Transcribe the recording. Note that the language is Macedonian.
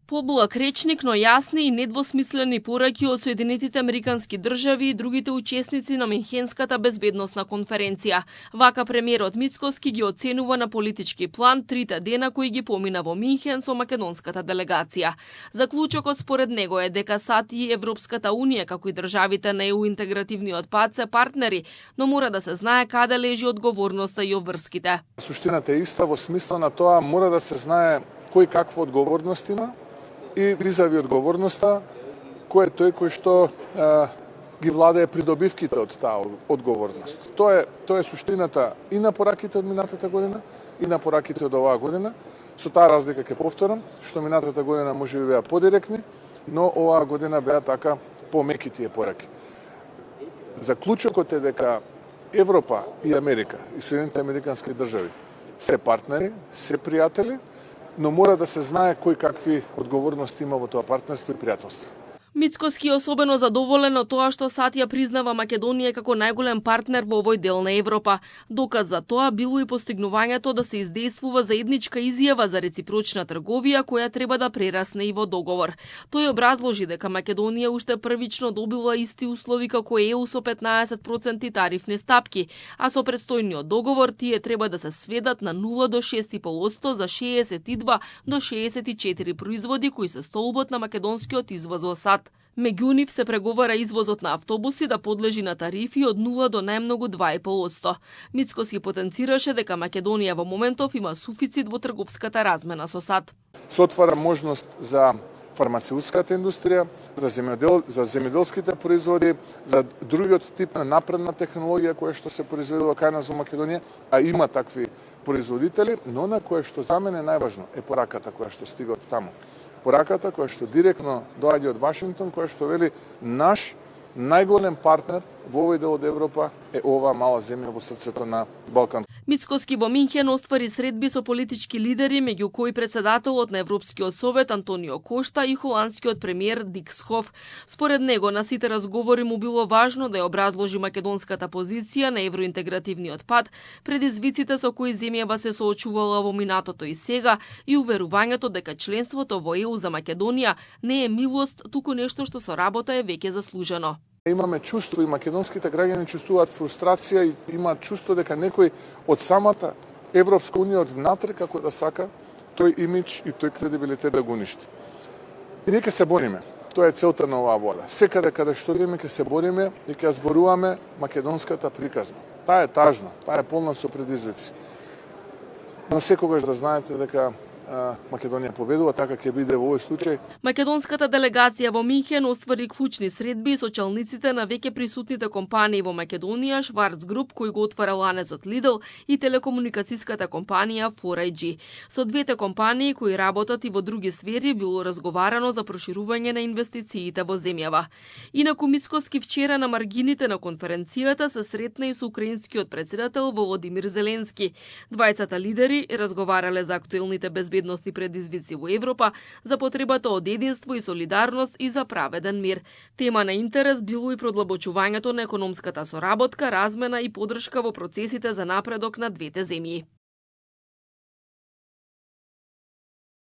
Поблак речник, но јасни и недвосмислени пораки од Соединетите Американски држави и другите учесници на Минхенската безбедносна конференција. Вака премиерот Мицкоски ги оценува на политички план 3 дена кои ги помина во Минхен со македонската делегација. Заклучокот според него е дека САД и Европската унија, како и државите на ЕУ интегративниот пат, се партнери, но мора да се знае каде лежи одговорноста и обврските. Суштината е иста во смисла на тоа мора да се знае кој каква одговорност има и визави одговорноста, кој е тој кој што ги владее придобивките од таа одговорност. Тоа е суштината и на пораките од минатата година и на пораките од оваа година. Со таа разлика ќе повторам, што минатата година може би беа подиректни, но оваа година беа така помеки тие пораки. Заклучокот е дека Европа и Америка и Соединените Американски држави се партнери, се пријатели, но мора да се знае кој какви одговорности има во тоа партнерство и пријателство. Мицкоски е особено задоволен од тоа што САД ја признава Македонија како најголем партнер во овој дел на Европа. Доказ за тоа било и постигнувањето да се издействува заедничка изјава за реципрочна трговија која треба да прерасне и во договор. Тој образложи дека Македонија уште првично добила исти услови како ЕУ со 15% тарифни стапки, а со предстојниот договор тие треба да се сведат на 0 до 6,5% за 62 до 64 производи кои се столбот на македонскиот извоз во САД. Меѓу нив се преговара извозот на автобуси да подлежи на тарифи од 0 до најмногу 2,5%. Мицкоски потенцираше дека Македонија во моментов има суфицит во трговската размена со САД. Се отвара можност за фармацеутската индустрија, за земјоделските производи, за другиот тип на напредна технологија која што се произведува кај нас во Македонија, а има такви производители, но на кое што за мене најважно е пораката која што стига од таму. Пораката која што директно доаѓа од Вашингтон, која што вели наш најголем партнер во овој дел од Европа е оваа мала земја во срцето на Балкан. Мицкоски во Минхен оствари средби со политички лидери, меѓу кои председателот на Европскиот совет Антонио Кошта и холандскиот премиер Дик Схов. Според него на сите разговори му било важно да ја образложи македонската позиција на евроинтегративниот пат, предизвиците со кои земјава се соочувала во минатото и сега и уверувањето дека членството во ЕУ за Македонија не е милост, туку нешто што со работа е веќе заслужено. Имаме чувство и македонските граѓани чувствуваат фрустрација и имаат чувство дека некој од самата Европска унија од внатре како да сака тој имидж и тој кредибилитет да го уништи. И ние ќе се бориме. Тоа е целта на оваа вода. Секаде каде што идеме ќе се бориме и ќе зборуваме македонската приказна. Таа е тажна, таа е полна со предизвици. Но секогаш да знаете дека Македонија победува, така ќе биде во овој случај. Македонската делегација во Минхен оствари клучни средби со челниците на веќе присутните компании во Македонија, Шварц Груп, кој го отвара ланецот Lidl, и телекомуникацијската компанија 4iG. Со двете компании кои работат и во други сфери било разговарано за проширување на инвестициите во земјава. Инаку Мицкоски вчера на маргините на конференцијата се сретна и со украинскиот председател Володимир Зеленски. Двајцата лидери разговарале за актуелните безбедносни предизвици во Европа, за потребата од единство и солидарност и за праведен мир. Тема на интерес било и продлабочувањето на економската соработка, размена и поддршка во процесите за напредок на двете земји.